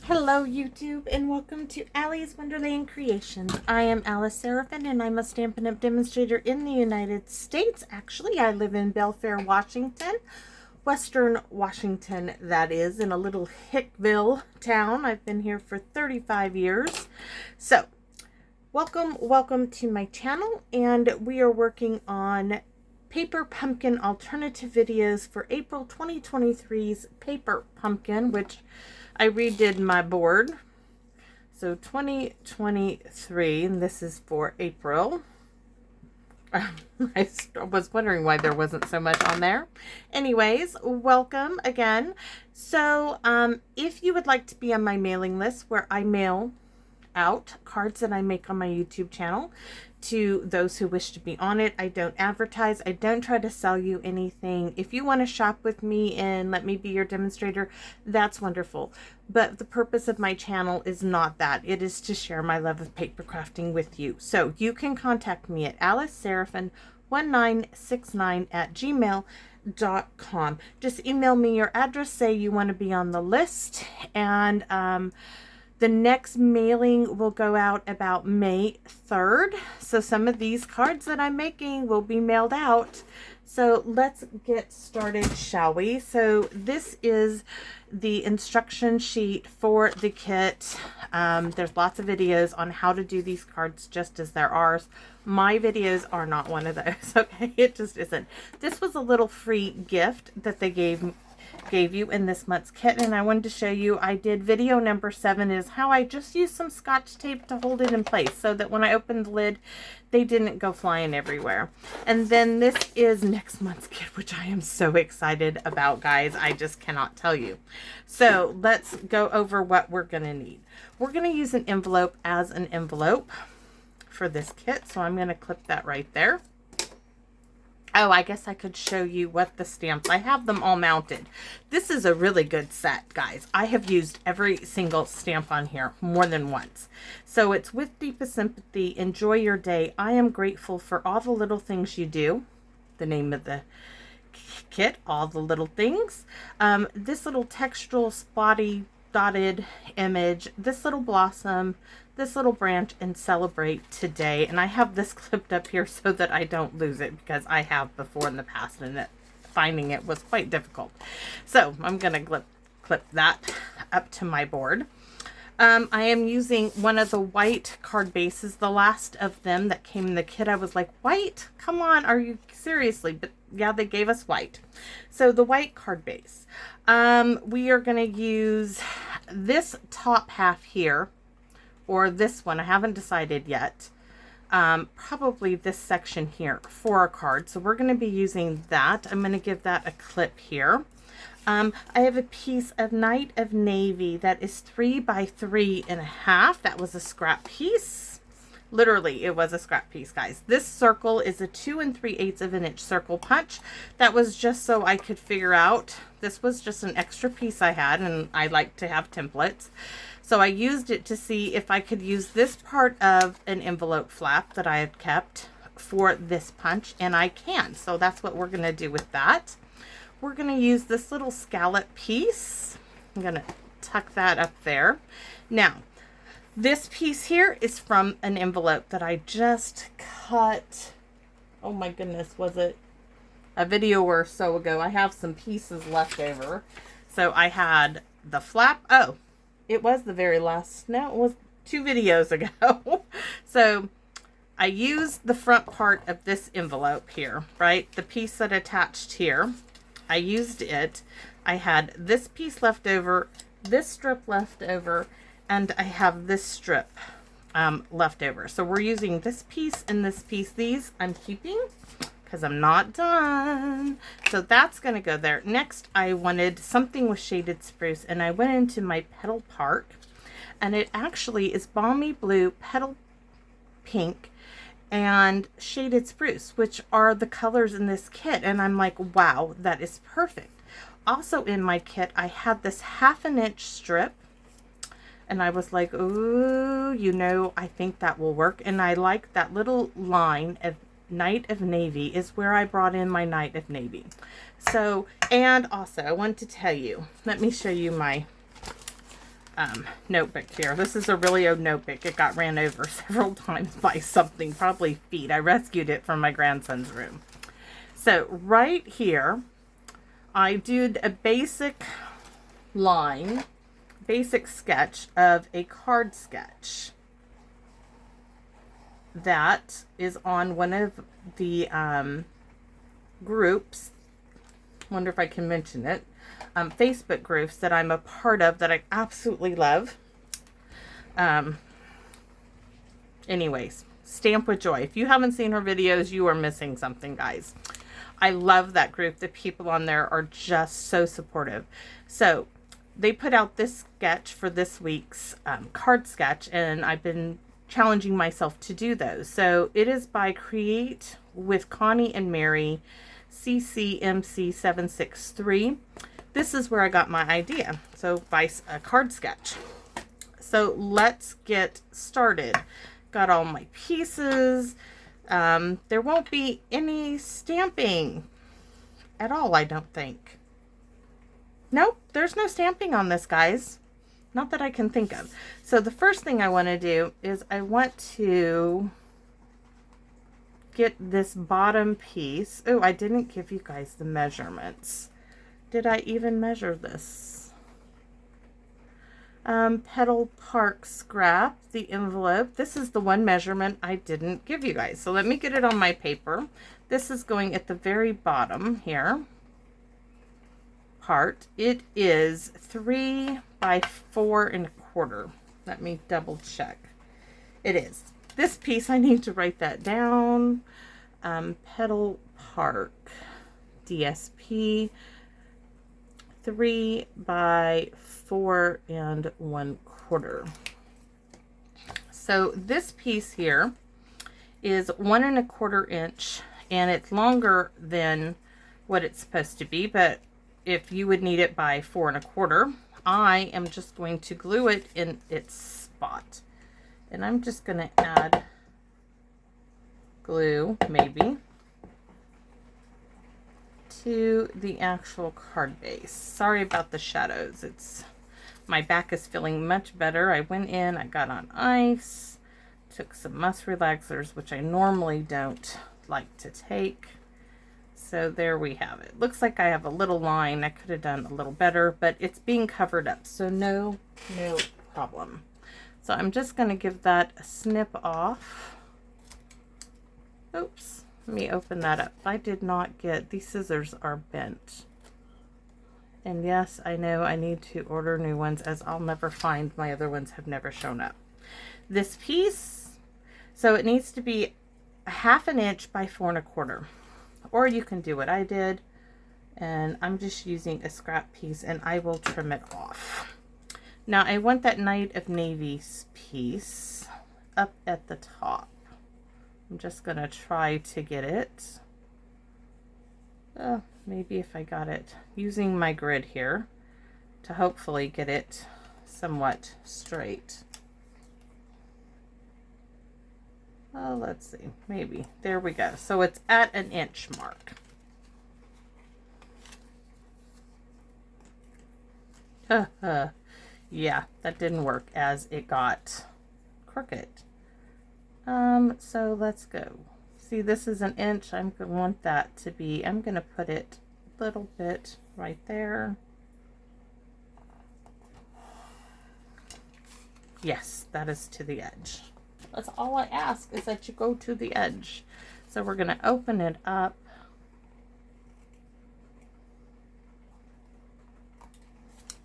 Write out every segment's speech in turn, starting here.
Hello YouTube and welcome to Allie's Wonderland Creations. I am Alice Seraphin and I'm a Stampin' Up! Demonstrator in the United States. Actually, I live in Belfair, Washington. Western Washington, that is, in a little Hickville town. I've been here for 35 years. So, welcome to my channel, and we are working on Paper Pumpkin alternative videos for April 2023's Paper Pumpkin, which I redid my board. So 2023, and this is for April. I was wondering why there wasn't so much on there. Anyways, welcome again. So if you would like to be on my mailing list, where I mail out cards that I make on my YouTube channel to those who wish to be on it. I don't advertise. I don't try to sell you anything. If you want to shop with me and let me be your demonstrator, that's wonderful. But the purpose of my channel is not that. It is to share my love of paper crafting with you. So you can contact me at aliceseraphin1969@gmail.com. Just email me your address, say you want to be on the list, and the next mailing will go out about May 3rd. So some of these cards that I'm making will be mailed out. So let's get started, shall we? So this is the instruction sheet for the kit. There's lots of videos on how to do these cards, just as there are. My videos are not one of those, okay? It just isn't. This was a little free gift that they gave you in this month's kit, and I wanted to show you. I did video number 7 is how I just used some Scotch tape to hold it in place so that when I opened the lid they didn't go flying everywhere. And then this is next month's kit, which I am so excited about, guys. I just cannot tell you. So let's go over what we're gonna need. We're gonna use an envelope as an envelope for this kit, so I'm gonna clip that right there. Oh, I guess I could show you what the stamps, I have them all mounted. This is a really good set, guys. I have used every single stamp on here more than once. So it's With Deepest Sympathy, Enjoy Your Day, I Am Grateful for All the Little Things You Do. The name of the kit, All the Little Things. This little textural spotty dotted image, this little blossom, this little branch, and Celebrate Today. And I have this clipped up here so that I don't lose it, because I have before in the past and finding it was quite difficult. So I'm gonna clip that up to my board. I am using one of the white card bases, the last of them that came in the kit. I was like, white? Come on, are you seriously? But yeah, they gave us white. So the white card base. We are going to use this top half here, or this one. I haven't decided yet. Probably this section here for our card. So we're going to be using that. I'm going to give that a clip here. I have a piece of Night of Navy that is 3 by 3.5. That was a scrap piece. Literally, it was a scrap piece, guys. This circle is a 2 3/8 of an inch circle punch. That was just so I could figure out. This was just an extra piece I had, and I like to have templates. So I used it to see if I could use this part of an envelope flap that I had kept for this punch, and I can. So that's what we're going to do with that. We're going to use this little scallop piece. I'm going to tuck that up there. Now, this piece here is from an envelope that I just cut. Oh my goodness, was it a video or so ago? I have some pieces left over. So I had the flap. Oh, it was the very last. No, it was 2 videos ago. So I used the front part of this envelope here, right? The piece that attached here. I used it. I had this piece left over, this strip left over, and I have this strip left over. So we're using this piece and this piece. These I'm keeping because I'm not done. So that's going to go there. Next, I wanted something with shaded spruce, and I went into my Petal Park, and it actually is Balmy Blue, Petal Pink, and Shaded Spruce, which are the colors in this kit. And I'm like, wow, that is perfect. Also in my kit, I had this 1/2 inch strip, and I was like, ooh, you know, I think that will work. And I like that little line of Night of Navy is where I brought in my Night of Navy. So, and also I want to tell you, let me show you my notebook here. This is a really old notebook. It got ran over several times by something, probably feet. I rescued it from my grandson's room. So right here, I did a basic line, basic sketch of a card sketch that is on one of the groups. Wonder if I can mention it. Facebook groups that I'm a part of that I absolutely love. Anyways, Stamp with Joy. If you haven't seen her videos, you are missing something, guys. I love that group. The people on there are just so supportive. So they put out this sketch for this week's card sketch, and I've been challenging myself to do those. So it is by Create with Connie and Mary, CCMC763. This is where I got my idea. So by a card sketch. So let's get started. Got all my pieces. There won't be any stamping at all, I don't think. Nope, there's no stamping on this, guys. Not that I can think of. So the first thing I want to do is I want to get this bottom piece. Oh, I didn't give you guys the measurements. Did I even measure this? Petal Park scrap, the envelope. This is the one measurement I didn't give you guys. So let me get it on my paper. This is going at the very bottom here. Part. It is 3 by 4 1/4. Let me double check. It is. This piece, I need to write that down. Petal Park DSP 3 by 4 1/4. So this piece here is 1 1/4 inch, and it's longer than what it's supposed to be, but if you would need it by 4 1/4, I am just going to glue it in its spot. And I'm just going to add glue, maybe, to the actual card base. Sorry about the shadows. My back is feeling much better. I went in, I got on ice, took some muscle relaxers, which I normally don't like to take. So there we have it. Looks like I have a little line. I could have done a little better, but it's being covered up, so no problem. So I'm just going to give that a snip off. Oops, let me open that up. I did not get, these scissors are bent. And yes, I know I need to order new ones, as I'll never find, my other ones have never shown up. This piece, so it needs to be a 1/2 inch by 4 1/4. Or you can do what I did, and I'm just using a scrap piece, and I will trim it off. Now I want that Night of Navy's piece up at the top. I'm just going to try to get it. Maybe if I got it using my grid here to hopefully get it somewhat straight. Oh, let's see, maybe. There we go. So it's at an inch mark. Yeah, that didn't work as it got crooked. So let's go. See, this is an inch. I'm going to want that to be, I'm going to put it a little bit right there. Yes, that is to the edge. That's all I ask, is that you go to the edge. So we're going to open it up.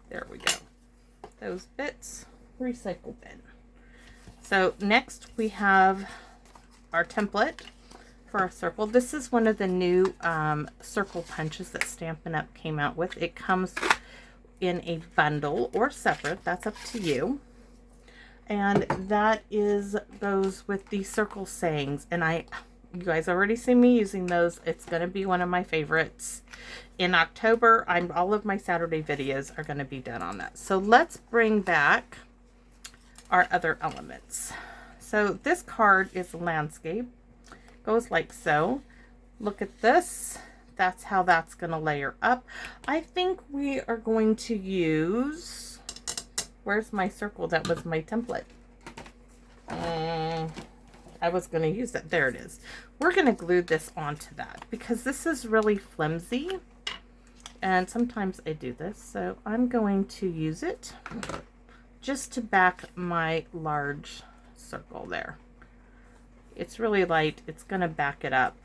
There we go. Those bits, recycle bin. So next we have our template for our circle. This is one of the new circle punches that Stampin' Up! Came out with. It comes in a bundle or separate. That's up to you. And that goes with the circle sayings, and you guys already see me using those. It's going to be one of my favorites. In October, all of my Saturday videos are going to be done on that. So let's bring back our other elements. So this card is landscape. Goes like so. Look at this. That's how that's going to layer up. I think we are going to use Where's my circle that was my template? I was going to use it. There it is. We're going to glue this onto that because this is really flimsy. And sometimes I do this. So I'm going to use it just to back my large circle there. It's really light. It's going to back it up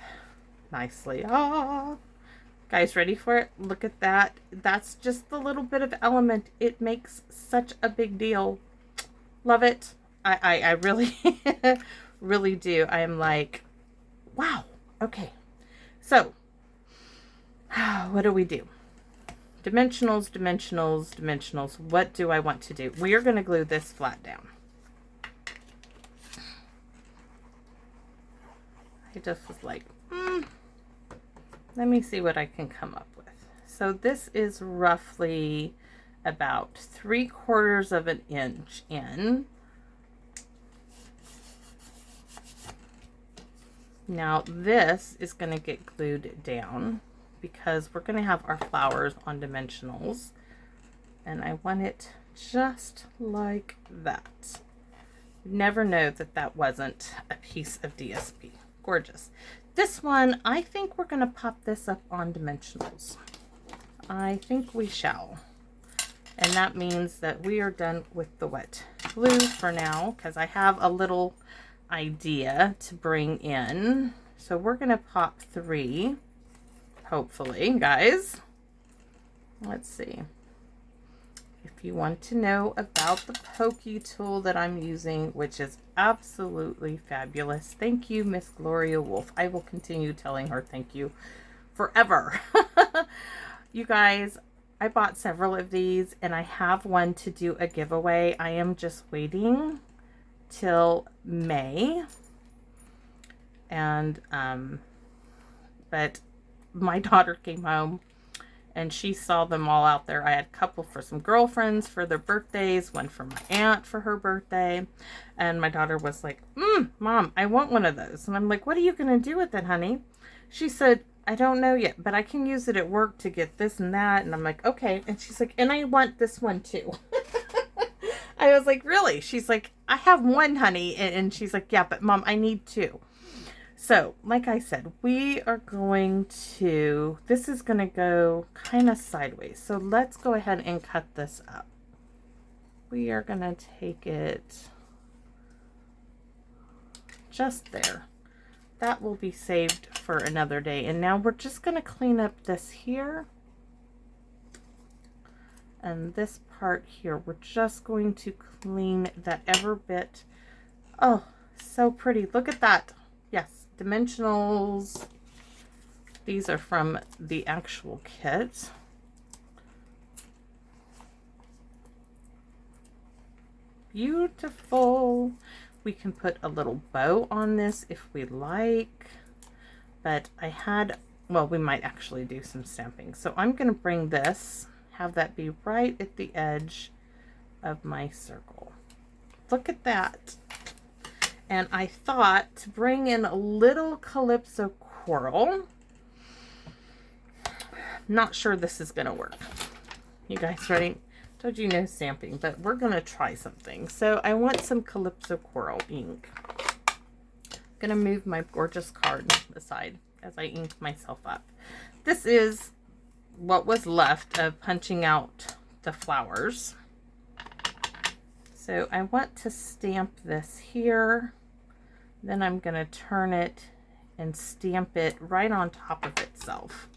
nicely. Ah, guys, ready for it? Look at that. That's just the little bit of element. It makes such a big deal. Love it. I really, really do. I am like, wow. Okay. So, what do we do? Dimensionals, dimensionals, dimensionals. What do I want to do? We are going to glue this flat down. I just was like, let me see what I can come up with. So this is roughly about 3/4 of an inch in. Now this is going to get glued down because we're going to have our flowers on dimensionals. And I want it just like that. Never know that that wasn't a piece of DSP. Gorgeous. This one, I think we're going to pop this up on dimensionals. I think we shall. And that means that we are done with the wet glue for now because I have a little idea to bring in. So we're going to pop 3, hopefully, guys. Let's see. If you want to know about the pokey tool that I'm using, which is absolutely fabulous. Thank you, Miss Gloria Wolf. I will continue telling her thank you forever. You guys, I bought several of these and I have one to do a giveaway. I am just waiting till May. And, but my daughter came home and she saw them all out there. I had a couple for some girlfriends for their birthdays, one for my aunt for her birthday. And my daughter was like, Mom, I want one of those. And I'm like, what are you going to do with it, honey? She said, I don't know yet, but I can use it at work to get this and that. And I'm like, okay. And she's like, and I want this one too. I was like, really? She's like, I have one, honey. And she's like, yeah, but Mom, I need 2. So, like I said, we are going to, this is going to go kind of sideways. So let's go ahead and cut this up. We are going to take it just there. That will be saved for another day. And now we're just going to clean up this here. And this part here, we're just going to clean that ever bit. Oh, so pretty. Look at that. Yes. Dimensionals. These are from the actual kit. Beautiful. We can put a little bow on this if we like. But I had, well, we might actually do some stamping. So I'm going to bring this, have that be right at the edge of my circle. Look at that. And I thought to bring in a little Calypso coral. Not sure this is going to work. You guys ready? Told you no stamping, but we're going to try something. So I want some Calypso coral ink. I'm going to move my gorgeous card aside as I ink myself up. This is what was left of punching out the flowers. So I want to stamp this here. Then I'm going to turn it and stamp it right on top of itself.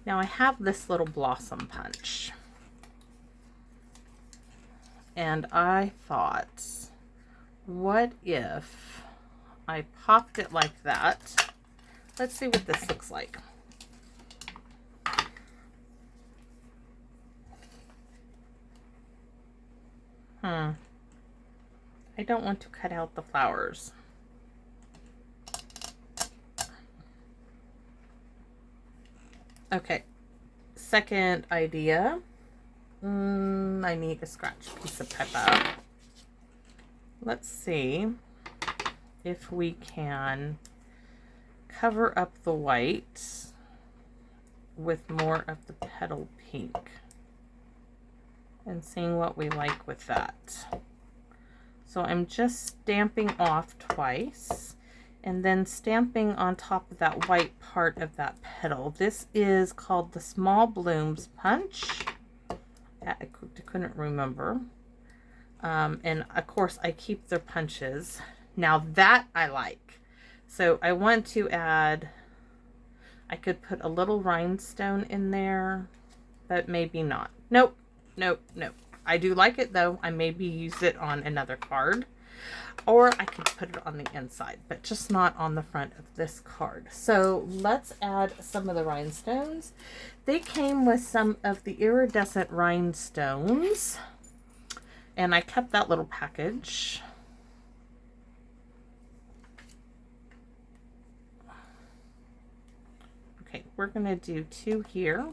Now I have this little blossom punch. And I thought, what if I popped it like that? Let's see what this looks like. I don't want to cut out the flowers. Okay, second idea. I need a scratch piece of paper. Let's see if we can cover up the white with more of the petal pink. and seeing what we like with that. So I'm just stamping off twice and then stamping on top of that white part of that petal. This is called the Small Blooms Punch. I couldn't remember. And of course I keep their punches. Now that I like. So I want to add, I could put a little rhinestone in there, but maybe not. Nope, nope, nope. I do like it though. I maybe use it on another card, or I could put it on the inside, but just not on the front of this card. So let's add some of the rhinestones. They came with some of the iridescent rhinestones, and I kept that little package. Okay, we're gonna do 2 here,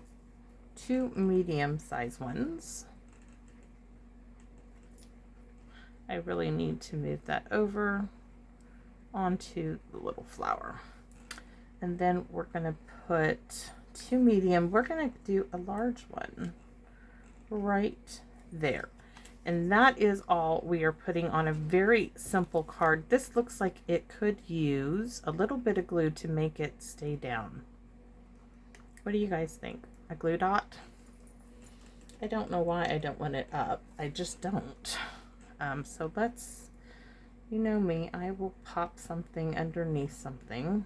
2 medium-sized ones. I really need to move that over onto the little flower. And then we're gonna put 2 medium. We're gonna do a large one right there. And that is all we are putting on a very simple card. This looks like it could use a little bit of glue to make it stay down. What do you guys think? A glue dot? I don't know why I don't want it up. I just don't. So let's, you know me, I will pop something underneath something.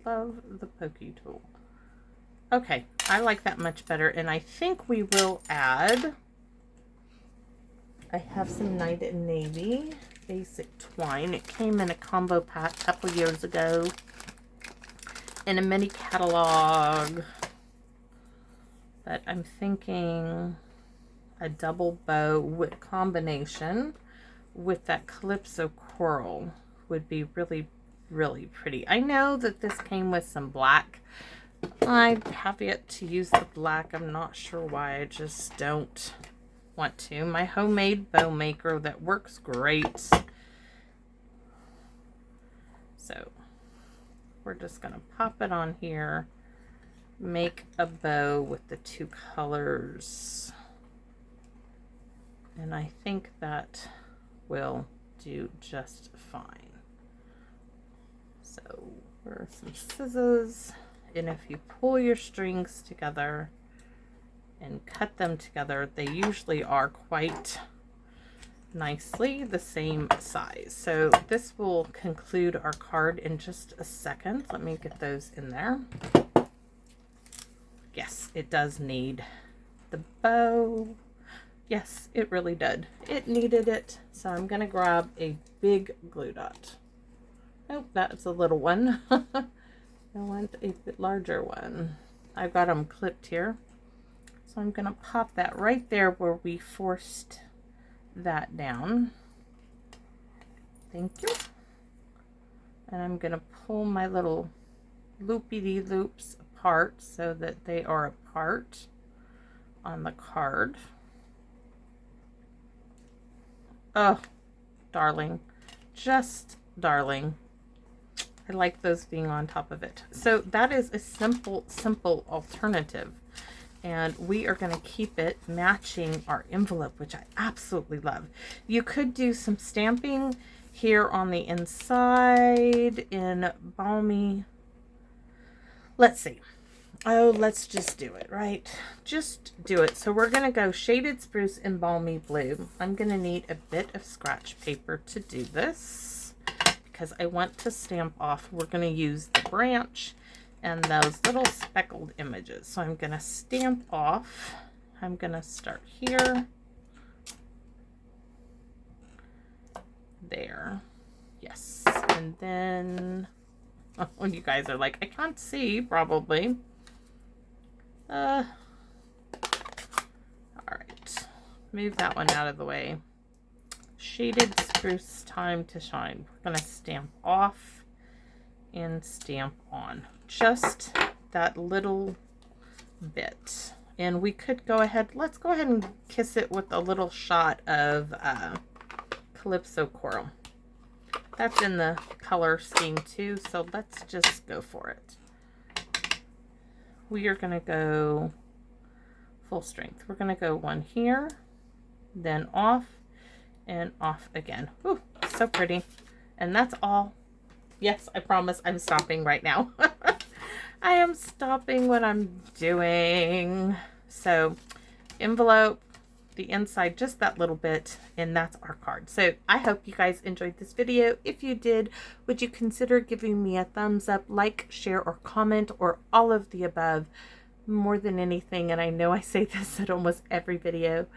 Love the pokey tool. Okay, I like that much better, and I think we will add, I have some Night and Navy basic twine. It came in a combo pack a couple years ago in a mini catalog, but I'm thinking a double bow with combination with that Calypso coral would be really, really pretty. I know that this came with some black. I have yet to use the black. I'm not sure why. I just don't want to. My homemade bow maker that works great. So we're just gonna pop it on here, make a bow with the 2 colors, and I think that will do just fine. So where are some scissors, and if you pull your strings together and cut them together, they usually are quite nicely the same size. So this will conclude our card in just a second. Let me get those in there. Yes, it does need the bow. Yes, it really did. It needed it. So I'm going to grab a big glue dot. Oh, that's a little one. I want a bit larger one. I've got them clipped here. So I'm going to pop that right there where we forced that down. Thank you. And I'm going to pull my little loopy loops apart so that they are apart on the card. Oh, darling. Just darling. I like those being on top of it. So that is a simple alternative. And we are going to keep it matching our envelope, which I absolutely love. You could do some stamping here on the inside in Balmy. Let's see. Oh, let's just do it, right? Just do it. So we're going to go Shaded Spruce in Balmy Blue. I'm going to need a bit of scratch paper to do this because I want to stamp off. We're going to use the branch and those little speckled images. So I'm going to stamp off. I'm going to start here. There. Yes. And then, oh, you guys are like, I can't see, probably. All right. Move that one out of the way. Shaded Spruce, time to shine. We're going to stamp off and stamp on. Just that little bit. And we could go ahead, let's go ahead and kiss it with a little shot of Calypso coral. that's in the color scheme too, so let's just go for it. We are going to go full strength. We're going to go one here, then off, and off again. Ooh, so pretty. And that's all. Yes, I promise I'm stopping right now. I am stopping what I'm doing. So, envelope, the inside just that little bit, and that's our card. So I hope you guys enjoyed this video. If you did, would you consider giving me a thumbs up, like, share, or comment, or all of the above? More than anything, and I know I say this at almost every video,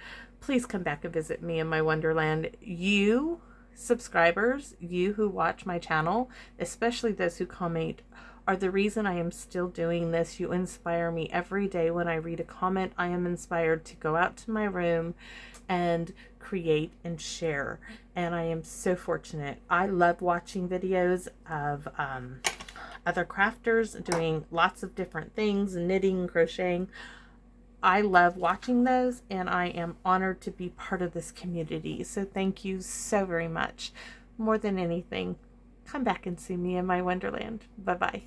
please come back and visit me in my wonderland. You subscribers, you who watch my channel, especially those who comment, are the reason I am still doing this. You inspire me every day. When I read a comment, I am inspired to go out to my room and create and share. And I am so fortunate. I love watching videos of other crafters doing lots of different things, knitting, crocheting. I love watching those, and I am honored to be part of this community. So thank you so very much. More than anything, come back and see me in my wonderland. Bye-bye.